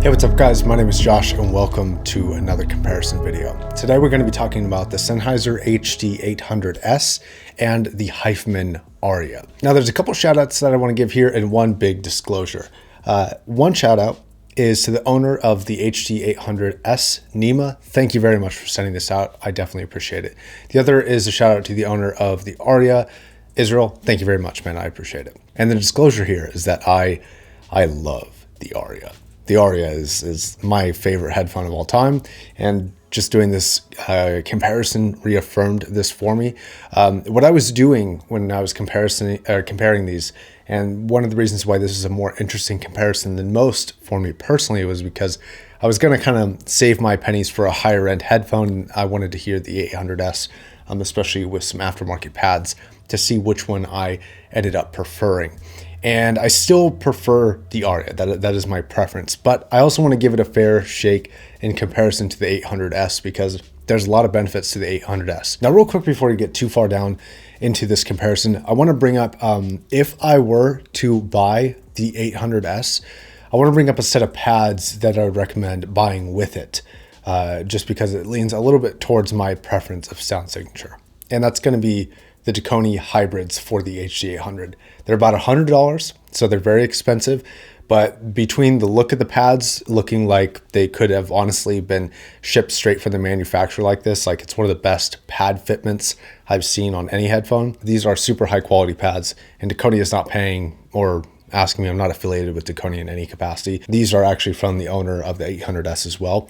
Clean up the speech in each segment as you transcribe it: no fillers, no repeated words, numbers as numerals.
Hey, what's up guys? My name is Josh and welcome to another comparison video. Today we're going to be talking about the Sennheiser HD800S and the Headphone Arya. Now there's a couple shout outs that I want to give here and one big disclosure. One shout out is to the owner of the HD800S, Nima. Thank you very much for sending this out. I definitely appreciate it. The other is a shout out to the owner of the Arya, Israel. Thank you very much, man. I appreciate it. And the disclosure here is that I love the Arya. The Arya is my favorite headphone of all time, and just doing this comparison reaffirmed this for me. What I was doing when I was comparing these, and one of the reasons why this is a more interesting comparison than most for me personally was because I was going to kind of save my pennies for a higher end headphone. I wanted to hear the 800S, especially with some aftermarket pads, to see which one I ended up preferring. And I still prefer the Arya, that is my preference. But I also want to give it a fair shake in comparison to the 800S because there's a lot of benefits to the 800S. Now real quick before we get too far down into this comparison, I want to bring up, if I were to buy the 800S, I want to bring up a set of pads that I would recommend buying with it, just because it leans a little bit towards my preference of sound signature. And that's going to be the Tacony hybrids for the HD800. They're about $100, so they're very expensive, but between the look of the pads looking like they could have honestly been shipped straight from the manufacturer like this, like it's one of the best pad fitments I've seen on any headphone. These are super high quality pads, and Tacony is not paying or asking me. I'm not affiliated with Tacony in any capacity. These are actually from the owner of the 800S as well.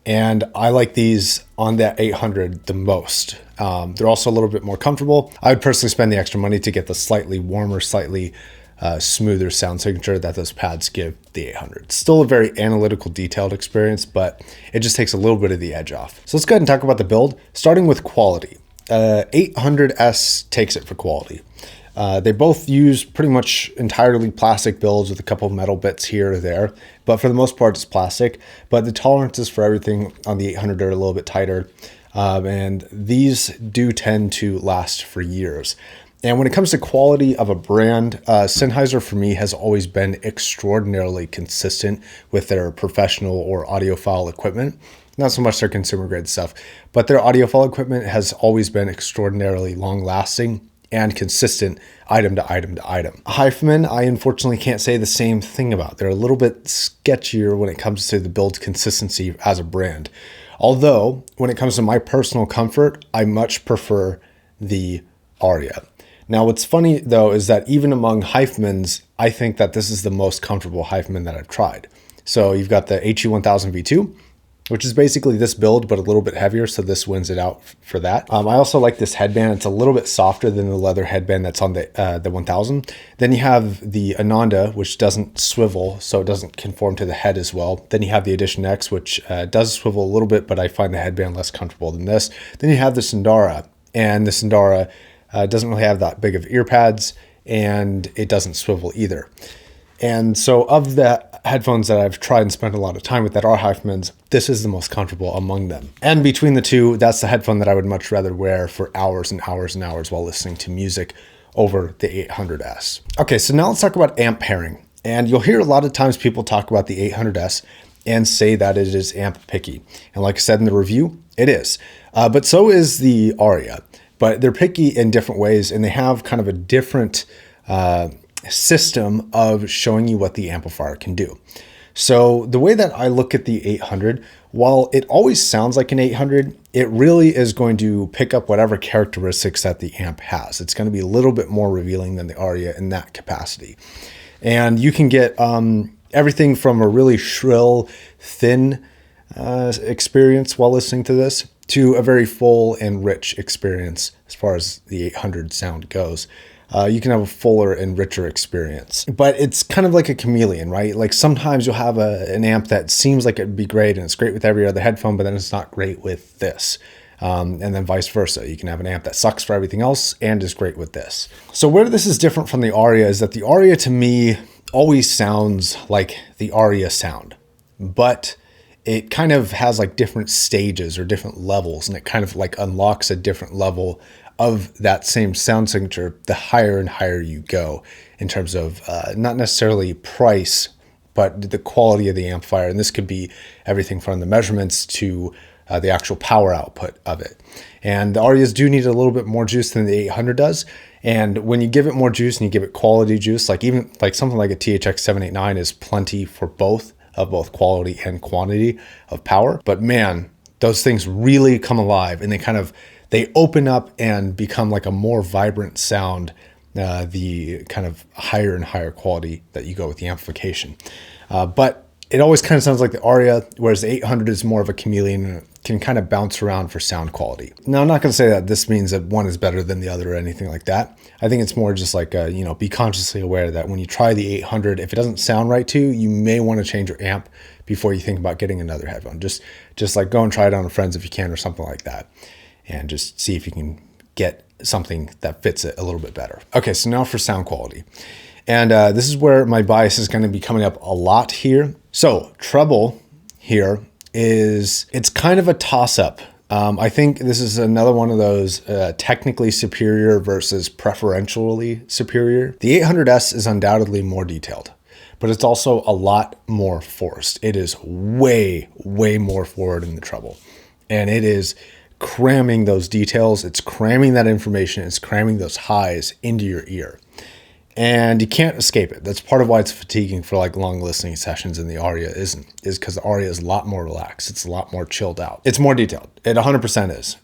And I like these on that 800 the most. They're also a little bit more comfortable. I would personally spend the extra money to get the slightly warmer, slightly smoother sound signature that those pads give the 800. Still a very analytical, detailed experience, but it just takes a little bit of the edge off. So let's go ahead and talk about the build, starting with quality. 800S takes it for quality. They both use pretty much entirely plastic builds with a couple of metal bits here or there, but for the most part it's plastic. But the tolerances for everything on the 800 are a little bit tighter, and these do tend to last for years. And when it comes to quality of a brand, Sennheiser for me has always been extraordinarily consistent with their professional or audiophile equipment. Not so much their consumer grade stuff, but their audiophile equipment has always been extraordinarily long lasting and consistent item to item to item. Headphone, I unfortunately can't say the same thing about. They're a little bit sketchier when it comes to the build consistency as a brand. Although, when it comes to my personal comfort, I much prefer the Arya. Now, what's funny though is that even among Headphones, I think that this is the most comfortable Headphone that I've tried. So you've got the HD1000 V2, which is basically this build, but a little bit heavier. So this wins it out for that. I also like this headband. It's a little bit softer than the leather headband that's on the 1000. Then you have the Ananda, which doesn't swivel, so it doesn't conform to the head as well. Then you have the Edition X, which does swivel a little bit, but I find the headband less comfortable than this. Then you have the Sundara, and the Sundara doesn't really have that big of ear pads, and it doesn't swivel either. And so of the headphones that I've tried and spent a lot of time with that are Headphones, this is the most comfortable among them. And between the two, that's the headphone that I would much rather wear for hours and hours and hours while listening to music over the 800S. Okay, so now let's talk about amp pairing. And you'll hear a lot of times people talk about the 800S and say that it is amp picky. And like I said in the review, it is. But so is the Arya. But they're picky in different ways, and they have kind of a different system of showing you what the amplifier can do. So the way that I look at the 800, while it always sounds like an 800, it really is going to pick up whatever characteristics that the amp has. It's going to be a little bit more revealing than the Arya in that capacity. And you can get everything from a really shrill, thin experience while listening to this to a very full and rich experience as far as the 800 sound goes. You can have a fuller and richer experience. But it's kind of like a chameleon, right? Like sometimes you'll have an amp that seems like it'd be great and it's great with every other headphone, but then it's not great with this. And then vice versa. You can have an amp that sucks for everything else and is great with this. So where this is different from the Arya is that the Arya to me always sounds like the Arya sound, but it kind of has like different stages or different levels, and it kind of like unlocks a different level of that same sound signature the higher and higher you go in terms of not necessarily price, but the quality of the amplifier, and this could be everything from the measurements to the actual power output of it. And the Aryas do need a little bit more juice than the 800 does. And when you give it more juice and you give it quality juice, like even like something like a THX 789 is plenty for both quality and quantity of power. But man, those things really come alive, and they open up and become like a more vibrant sound, the kind of higher and higher quality that you go with the amplification. But it always kind of sounds like the Arya, whereas the 800 is more of a chameleon and can kind of bounce around for sound quality. Now, I'm not going to say that this means that one is better than the other or anything like that. I think it's more just like, be consciously aware that when you try the 800, if it doesn't sound right to you, you may want to change your amp before you think about getting another headphone. Just like go and try it on with friends if you can, or something like that, and just see if you can get something that fits it a little bit better. Okay, so now for sound quality. And this is where my bias is going to be coming up a lot here. So treble here it's kind of a toss-up. I think this is another one of those technically superior versus preferentially superior. The 800S is undoubtedly more detailed, but it's also a lot more forced. It is way, way more forward in the treble, and it is cramming those details. It's cramming that information. It's cramming those highs into your ear. And you can't escape it. That's part of why it's fatiguing for like long listening sessions, and the Arya is because the Arya is a lot more relaxed. It's a lot more chilled out. It's more detailed. It 100% is.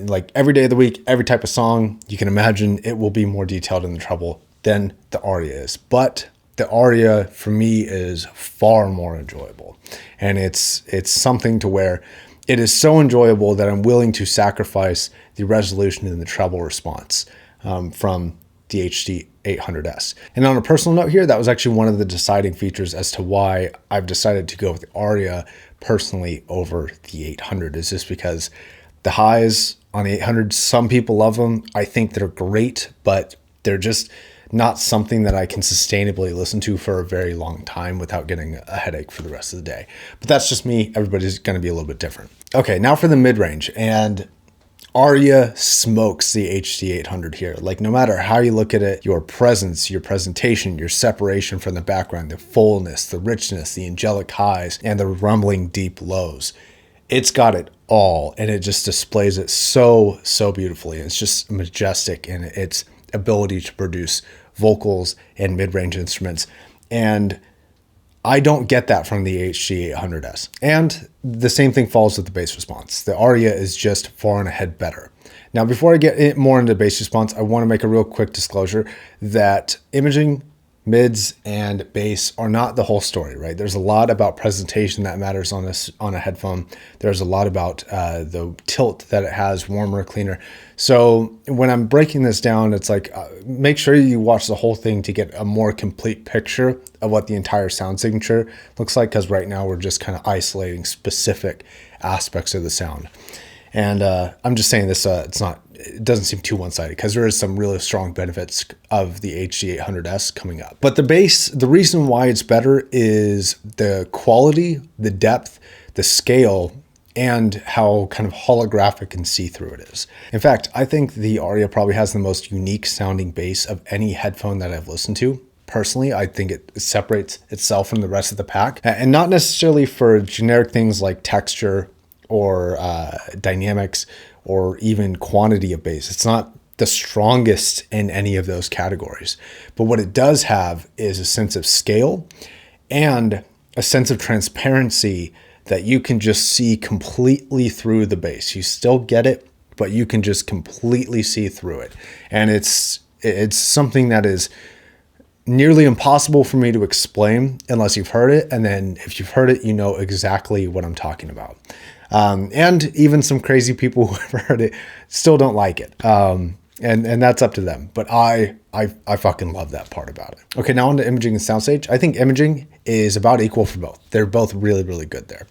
Like every day of the week, every type of song, you can imagine it will be more detailed in the treble than the Arya is. But the Arya for me is far more enjoyable. And it's something to where it is so enjoyable that I'm willing to sacrifice the resolution in the treble response from the HD800S. And on a personal note here, that was actually one of the deciding features as to why I've decided to go with the Arya personally over the 800, is just because the highs on the 800, some people love them. I think they're great, but they're just not something that I can sustainably listen to for a very long time without getting a headache for the rest of the day. But that's just me. Everybody's going to be a little bit different. Okay, now for the mid-range. And Arya smokes the HD800 here. Like, no matter how you look at it, your presence, your presentation, your separation from the background, the fullness, the richness, the angelic highs, and the rumbling deep lows, it's got it all, and it just displays it so beautifully. It's just majestic in its ability to produce vocals and mid-range instruments. And I don't get that from the HD800S. And the same thing falls with the bass response. The Arya is just far and ahead better. Now, before I get more into bass response, I want to make a real quick disclosure that imaging, mids, and bass are not the whole story, right? There's a lot about presentation that matters on a headphone. There's a lot about the tilt that it has, warmer, cleaner. So when I'm breaking this down, it's like, make sure you watch the whole thing to get a more complete picture of what the entire sound signature looks like, because right now we're just kind of isolating specific aspects of the sound. And I'm just saying this, it doesn't seem too one-sided, because there is some really strong benefits of the HD800S coming up. But the bass, the reason why it's better is the quality, the depth, the scale, and how kind of holographic and see-through it is. In fact, I think the Arya probably has the most unique sounding bass of any headphone that I've listened to. Personally, I think it separates itself from the rest of the pack, and not necessarily for generic things like texture or dynamics or even quantity of bass. It's not the strongest in any of those categories, but what it does have is a sense of scale and a sense of transparency that you can just see completely through the bass. You still get it, but you can just completely see through it. And it's something that is nearly impossible for me to explain unless you've heard it. And then if you've heard it, you know exactly what I'm talking about. And even some crazy people who have heard it still don't like it. And that's up to them. But I fucking love that part about it. Okay, now on to imaging and soundstage. I think imaging is about equal for both. They're both really, really good there.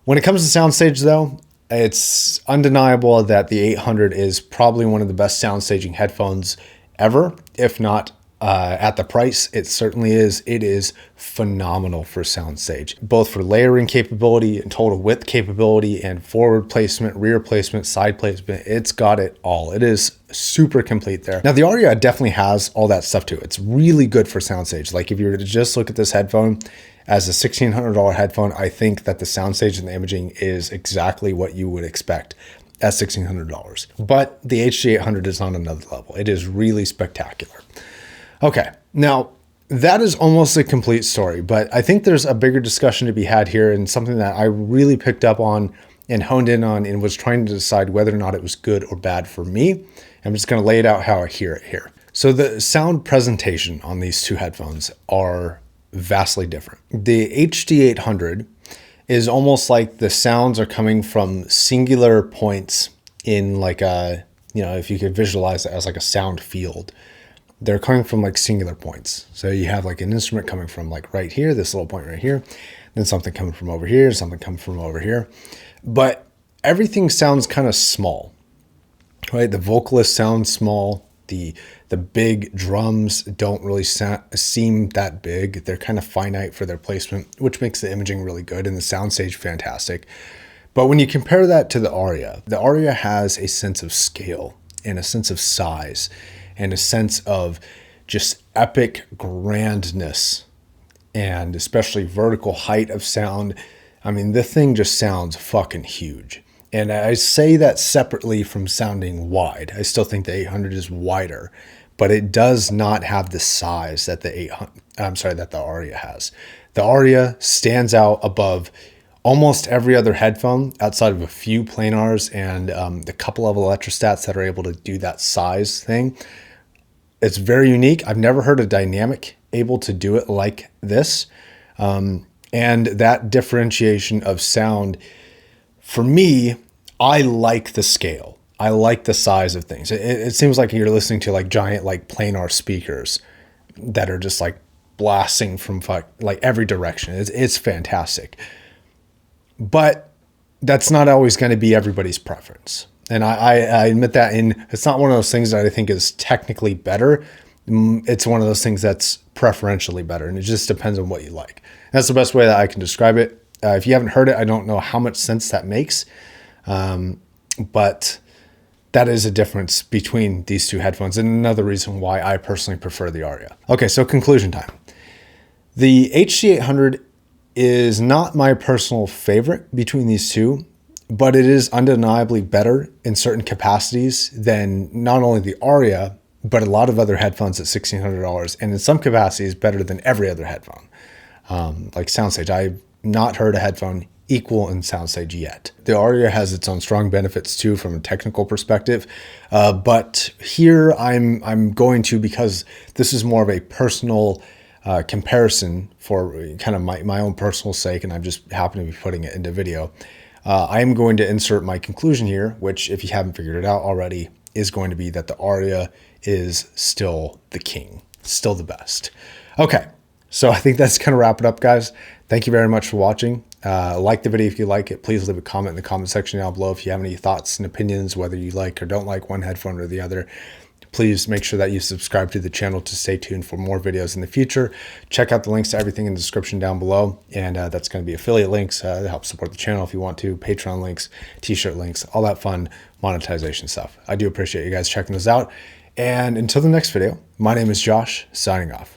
When it comes to soundstage though, it's undeniable that the 800 is probably one of the best soundstaging headphones ever, if not at the price. It certainly is. It is phenomenal for soundstage, both for layering capability and total width capability and forward placement, rear placement, side placement. It's got it all. It is super complete there. Now the Arya definitely has all that stuff too. It's really good for soundstage. Like if you were to just look at this headphone As a $1,600 headphone, I think that the soundstage and the imaging is exactly what you would expect at $1,600. But the HD800 is on another level. It is really spectacular. Okay, now that is almost a complete story, but I think there's a bigger discussion to be had here, and something that I really picked up on and honed in on and was trying to decide whether or not it was good or bad for me. I'm just going to lay it out how I hear it here. So the sound presentation on these two headphones are vastly different. The HD800 is almost like the sounds are coming from singular points in like a, if you could visualize it as like a sound field, they're coming from like singular points. So you have like an instrument coming from like right here, this little point right here, then something coming from over here, something coming from over here. But everything sounds kind of small, right? The vocalist sounds small. The big drums don't really seem that big. They're kind of finite for their placement, which makes the imaging really good and the soundstage fantastic. But when you compare that to the Arya has a sense of scale and a sense of size and a sense of just epic grandness and especially vertical height of sound. I mean, the thing just sounds fucking huge. And I say that separately from sounding wide. I still think the 800 is wider, but it does not have the size that the Arya has. The Arya stands out above almost every other headphone outside of a few planars and a couple of electrostats that are able to do that size thing. It's very unique. I've never heard a dynamic able to do it like this. And that differentiation of sound, for me, I like the scale. I like the size of things. It seems like you're listening to like giant like planar speakers that are just like blasting from like every direction. It's fantastic. But that's not always going to be everybody's preference. And I admit that, it's not one of those things that I think is technically better. It's one of those things that's preferentially better, and it just depends on what you like. That's the best way that I can describe it. If you haven't heard it, I don't know how much sense that makes, but that is a difference between these two headphones, and another reason why I personally prefer the Arya. Okay, so conclusion time. The HD800 is not my personal favorite between these two, but it is undeniably better in certain capacities than not only the Arya, but a lot of other headphones at $1,600, and in some capacities better than every other headphone. Like soundstage, I've not heard a headphone equal in soundstage yet. The Arya has its own strong benefits too from a technical perspective, but here I'm going to, because this is more of a personal comparison for kind of my own personal sake, and I'm just happen to be putting it into video. I am going to insert my conclusion here, which, if you haven't figured it out already, is going to be that the Arya is still the king, still the best. Okay, so I think that's going to wrap it up, guys. Thank you very much for watching. Like the video if you like it. Please leave a comment in the comment section down below if you have any thoughts and opinions, whether you like or don't like one headphone or the other. Please make sure that you subscribe to the channel to stay tuned for more videos in the future. Check out the links to everything in the description down below. And that's going to be affiliate links to help support the channel if you want to, Patreon links, t-shirt links, all that fun monetization stuff. I do appreciate you guys checking this out. And until the next video, my name is Josh, signing off.